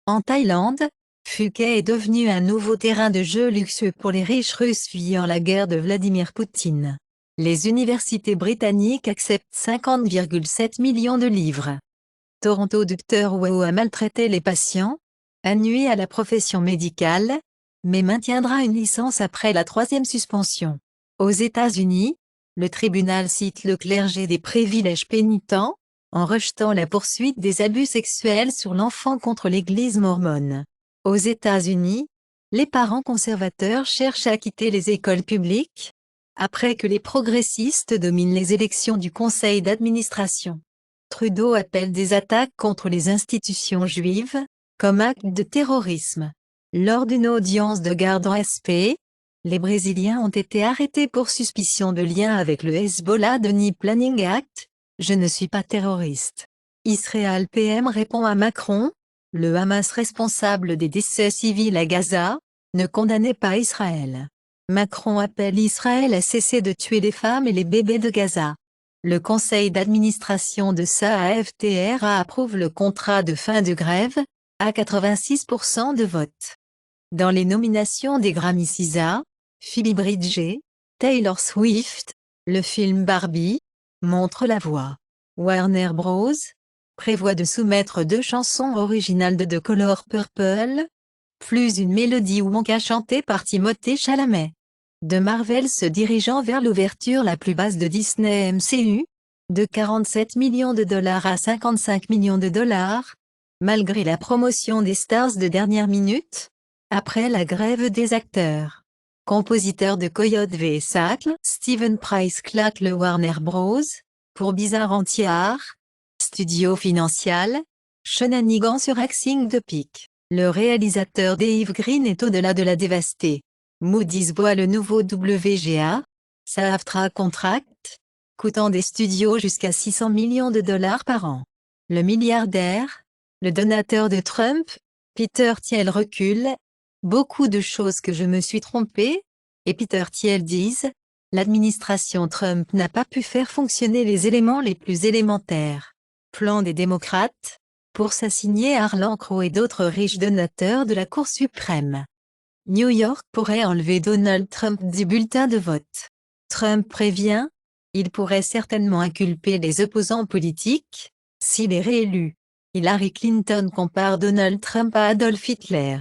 En Thaïlande, Phuket est devenu un nouveau terrain de jeu luxueux pour les riches Russes fuyant la guerre de Vladimir Poutine. Les universités britanniques acceptent 50,7 millions de livres. Toronto, Dr Wu a maltraité les patients, a nui à la profession médicale, mais maintiendra une licence après la 3e suspension. Aux États-Unis, le tribunal cite le clergé des privilèges pénitents, en rejetant la poursuite des abus sexuels sur l'enfant contre l'Église mormone. Aux États-Unis, les parents conservateurs cherchent à quitter les écoles publiques, après que les progressistes dominent les élections du conseil d'administration. Trudeau appelle des attaques contre les institutions juives, comme acte de terrorisme. Lors d'une audience de garde en SP, les Brésiliens ont été arrêtés pour suspicion de lien avec le Hezbollah Denis Planning Act. Je ne suis pas terroriste. Israël PM répond à Macron, le Hamas responsable des décès civils à Gaza, ne condamnait pas Israël. Macron appelle Israël à cesser de tuer les femmes et les bébés de Gaza. Le conseil d'administration de SAAFTRA approuve le contrat de fin de grève, à 86% de vote. Dans les nominations des Grammy SZA, Phoebe Bridgers, Taylor Swift, le film Barbie, montre la voie. Warner Bros. Prévoit de soumettre 2 chansons originales de The Color Purple, plus une mélodie wonka chantée par Timothée Chalamet. De Marvel se dirigeant vers l'ouverture la plus basse de Disney MCU, de 47 millions de dollars à 55 millions de dollars, malgré la promotion des stars de dernière minute, après la grève des acteurs. Compositeur de Coyote Vessacle, Steven Price claque le Warner Bros. Pour Bizarre Entière. Studio Financial, Shenanigans sur Axing de Pic. Le réalisateur Dave Green est au-delà de la dévastée. Moody's voit le nouveau WGA, SAAFTRA Contract, coûtant des studios jusqu'à 600 millions de dollars par an. Le milliardaire, le donateur de Trump, Peter Thiel recule. Beaucoup de choses que je me suis trompé, et Peter Thiel disent, l'administration Trump n'a pas pu faire fonctionner les éléments les plus élémentaires. Plan des démocrates, pour s'assigner Harlan Crow et d'autres riches donateurs de la Cour suprême. New York pourrait enlever Donald Trump du bulletin de vote. Trump prévient, il pourrait certainement inculper les opposants politiques, s'il est réélu. Hillary Clinton compare Donald Trump à Adolf Hitler.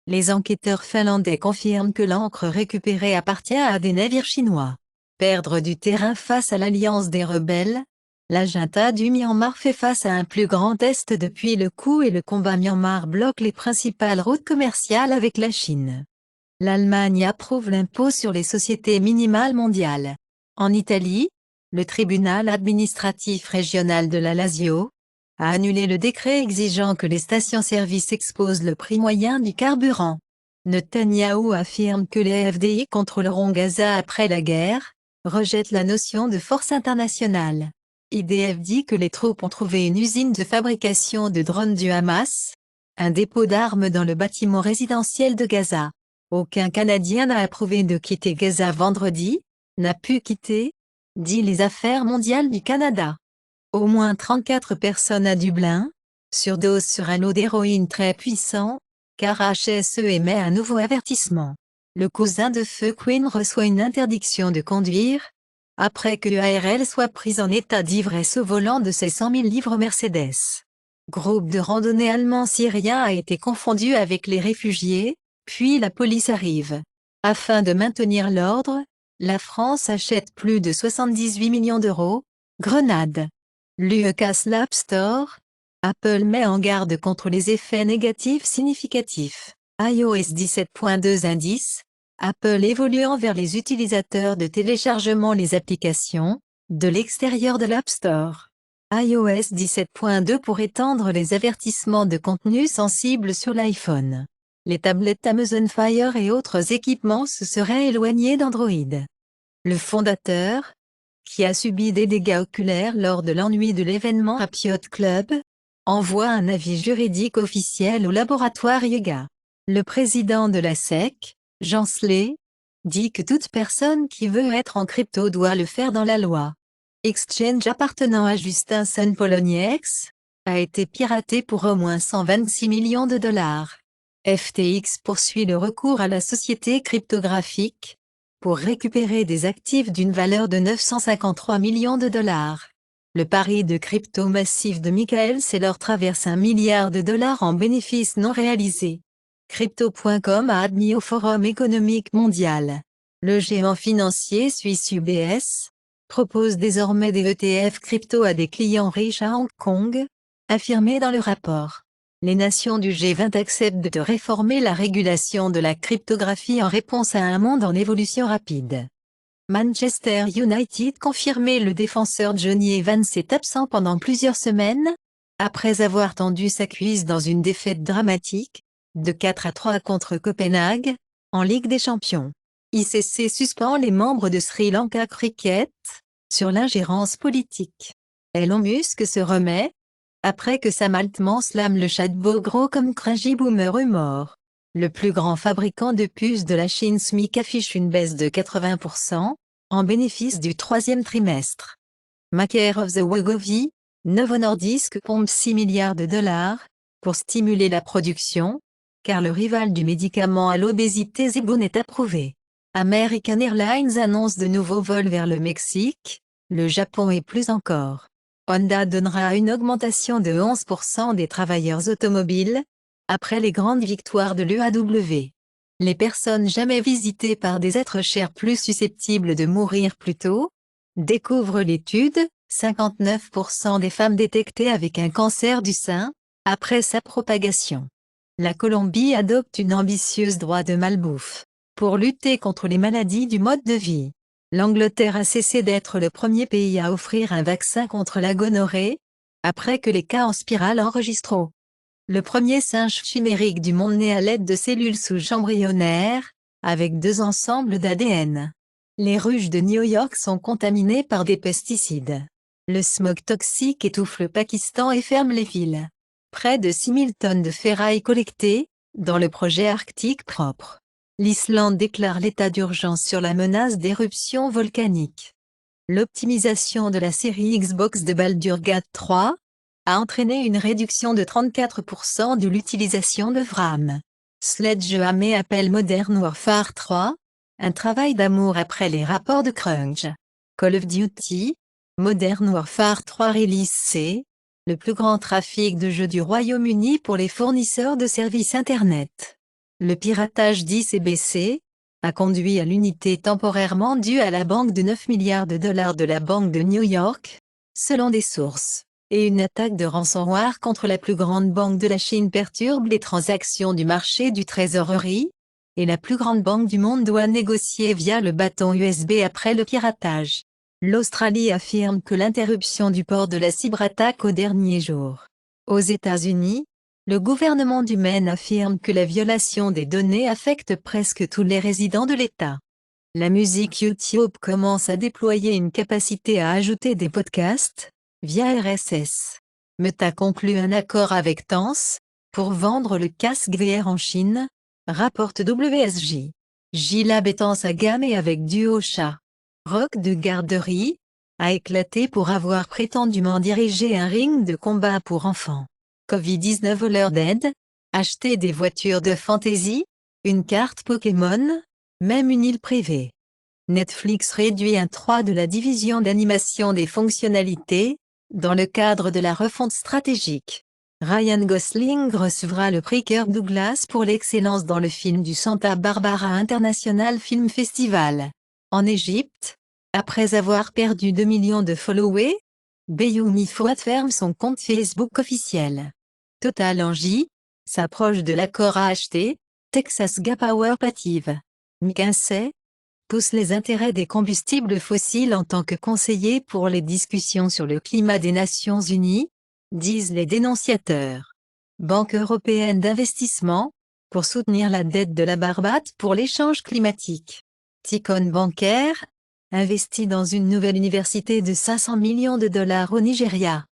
Les enquêteurs finlandais confirment que l'encre récupérée appartient à des navires chinois. Perdre du terrain face à l'alliance des rebelles. La junta du Myanmar fait face à un plus grand test depuis le coup et le combat. Myanmar bloque les principales routes commerciales avec la Chine. L'Allemagne approuve l'impôt sur les sociétés minimales mondiales. En Italie, le tribunal administratif régional de la Lazio a annulé le décret exigeant que les stations-service exposent le prix moyen du carburant. Netanyahou affirme que les FDI contrôleront Gaza après la guerre, rejette la notion de force internationale. IDF dit que les troupes ont trouvé une usine de fabrication de drones du Hamas, un dépôt d'armes dans le bâtiment résidentiel de Gaza. Aucun Canadien n'a approuvé de quitter Gaza vendredi, n'a pu quitter, dit les Affaires mondiales du Canada. Au moins 34 personnes à Dublin, surdose sur un lot d'héroïne très puissant, car HSE émet un nouveau avertissement. Le cousin de Feu Queen reçoit une interdiction de conduire, après que ARL soit prise en état d'ivresse au volant de ses 100 000 livres Mercedes. Groupe de randonnée allemand syrien a été confondu avec les réfugiés, puis la police arrive. Afin de maintenir l'ordre, la France achète plus de 78 millions d'euros. Grenade. L'UE casse l'App Store. Apple met en garde contre les effets négatifs significatifs. iOS 17.2 indice. Apple évoluant vers les utilisateurs de téléchargement les applications, de l'extérieur de l'App Store. iOS 17.2 pour étendre les avertissements de contenu sensibles sur l'iPhone. Les tablettes Amazon Fire et autres équipements se seraient éloignés d'Android. Le fondateur, qui a subi des dégâts oculaires lors de l'ennui de l'événement Happy Yacht Club, envoie un avis juridique officiel au laboratoire Yuga. Le président de la SEC, Jean Slay, dit que toute personne qui veut être en crypto doit le faire dans la loi. Exchange appartenant à Justin Sun Poloniex, a été piraté pour au moins 126 millions de dollars. FTX poursuit le recours à la société cryptographique pour récupérer des actifs d'une valeur de 953 millions de dollars. Le pari de crypto massif de Michael Saylor traverse 1 milliard de dollars en bénéfices non réalisés. Crypto.com a admis au Forum économique mondial. Le géant financier suisse UBS propose désormais des ETF crypto à des clients riches à Hong Kong, affirmé dans le rapport. Les nations du G20 acceptent de réformer la régulation de la cryptographie en réponse à un monde en évolution rapide. Manchester United confirmé, le défenseur Johnny Evans est absent pendant plusieurs semaines, après avoir tendu sa cuisse dans une défaite dramatique, de 4-3 contre Copenhague, en Ligue des Champions. ICC suspend les membres de Sri Lanka Cricket, sur l'ingérence politique. Elon Musk se remet, après que Sam Altman slame le chatbot gros comme Crazy Boomer est mort. Le plus grand fabricant de puces de la Chine SMIC affiche une baisse de 80%, en bénéfice du troisième trimestre. Maker of the Wegovy, Novo Nordisk pompe 6 milliards de dollars, pour stimuler la production, car le rival du médicament à l'obésité Zepbound est approuvé. American Airlines annonce de nouveaux vols vers le Mexique, le Japon et plus encore. Honda donnera une augmentation de 11% des travailleurs automobiles, après les grandes victoires de l'UAW. Les personnes jamais visitées par des êtres chers plus susceptibles de mourir plus tôt? Découvre l'étude, 59% des femmes détectées avec un cancer du sein, après sa propagation. La Colombie adopte une ambitieuse droit de malbouffe, pour lutter contre les maladies du mode de vie. L'Angleterre a cessé d'être le premier pays à offrir un vaccin contre la gonorrhée, après que les cas en spirale enregistrent. Le premier singe chimérique du monde né à l'aide de cellules souches embryonnaires, avec 2 ensembles d'ADN. Les ruches de New York sont contaminées par des pesticides. Le smog toxique étouffe le Pakistan et ferme les villes. Près de 6000 tonnes de ferraille collectées, dans le projet Arctique propre. L'Islande déclare l'état d'urgence sur la menace d'éruption volcanique. L'optimisation de la série Xbox de Baldur's Gate 3 a entraîné une réduction de 34% de l'utilisation de VRAM. Sledgehammer appelle Modern Warfare 3, un travail d'amour après les rapports de Crunch. Call of Duty, Modern Warfare 3 Release C, le plus grand trafic de jeux du Royaume-Uni pour les fournisseurs de services Internet. Le piratage d'ICBC a conduit à l'unité temporairement due à la banque de 9 milliards de dollars de la Banque de New York, selon des sources. Et une attaque de ransomware contre la plus grande banque de la Chine perturbe les transactions du marché du trésorerie, et la plus grande banque du monde doit négocier via le bâton USB après le piratage. L'Australie affirme que l'interruption du port de la cyberattaque au dernier jour. Aux États-Unis, le gouvernement du Maine affirme que la violation des données affecte presque tous les résidents de l'État. La musique YouTube commence à déployer une capacité à ajouter des podcasts, via RSS. Meta conclut un accord avec Tense, pour vendre le casque VR en Chine, rapporte WSJ. J-Lab étend sa gamme et avec Duo Chat. Rock de garderie, a éclaté pour avoir prétendument dirigé un ring de combat pour enfants. Covid-19 voleur d'aide, acheter des voitures de fantasy, une carte Pokémon, même une île privée. Netflix réduit un 3 de la division d'animation des fonctionnalités, dans le cadre de la refonte stratégique. Ryan Gosling recevra le prix Kirk Douglas pour l'excellence dans le film du Santa Barbara International Film Festival. En Égypte, après avoir perdu 2 millions de followers, Bayoumi Fouad ferme son compte Facebook officiel. Total Energy s'approche de l'accord à acheter Texas Gas Power Pative. McKinsey pousse les intérêts des combustibles fossiles en tant que conseiller pour les discussions sur le climat des Nations Unies, disent les dénonciateurs. Banque européenne d'investissement, pour soutenir la dette de la Barbade pour l'échange climatique. Ticon bancaire, investi dans une nouvelle université de 500 millions de dollars au Nigeria.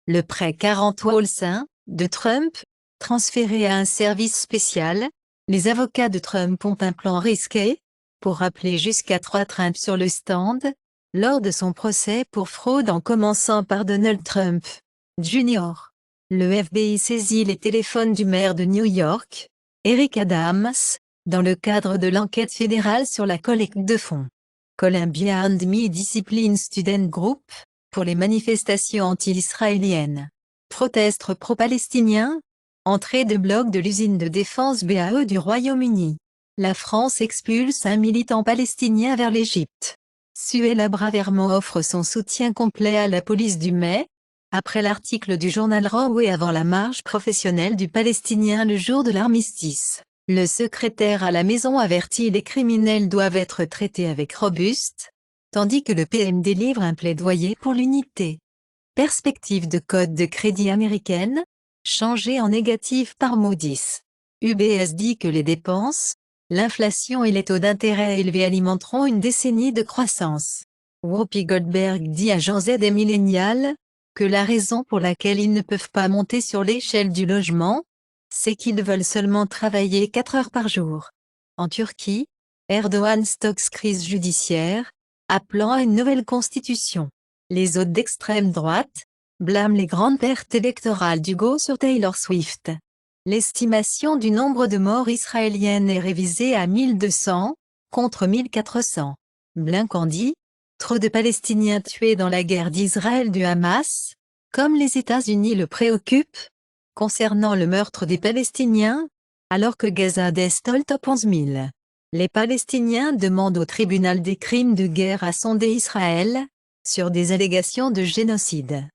Le prêt 40 Wolsin, de Trump, transféré à un service spécial, les avocats de Trump ont un plan risqué, pour rappeler jusqu'à 3 Trump sur le stand, lors de son procès pour fraude en commençant par Donald Trump, Jr. Le FBI saisit les téléphones du maire de New York, Eric Adams, dans le cadre de l'enquête fédérale sur la collecte de fonds. Columbia and Me Discipline Student Group, pour les manifestations anti-israéliennes. Protestes pro-palestiniens. Entrée de bloc de l'usine de défense BAE du Royaume-Uni. La France expulse un militant palestinien vers l'Égypte. Suella Braverman offre son soutien complet à la police du Mai. Après l'article du journal Raw et avant la marche professionnelle du Palestinien le jour de l'armistice, le secrétaire à la maison avertit les criminels doivent être traités avec robuste, tandis que le PM délivre un plaidoyer pour l'unité. Perspective de code de crédit américaine, changée en négatif par Moody's. UBS dit que les dépenses, l'inflation et les taux d'intérêt élevés alimenteront une décennie de croissance. Whoopi Goldberg dit à Gen Z et Millennials que la raison pour laquelle ils ne peuvent pas monter sur l'échelle du logement, c'est qu'ils veulent seulement travailler 4 heures par jour. En Turquie, Erdogan stocke crise judiciaire, appelant à une nouvelle constitution. Les hôtes d'extrême droite blâment les grandes pertes électorales d'Hugo sur Taylor Swift. L'estimation du nombre de morts israéliennes est révisée à 1200, contre 1400. Blinken dit, trop de Palestiniens tués dans la guerre d'Israël du Hamas, comme les États-Unis le préoccupent, concernant le meurtre des Palestiniens, alors que Gaza déstole top 11 000. Les Palestiniens demandent au tribunal des crimes de guerre à sonder Israël, sur des allégations de génocide.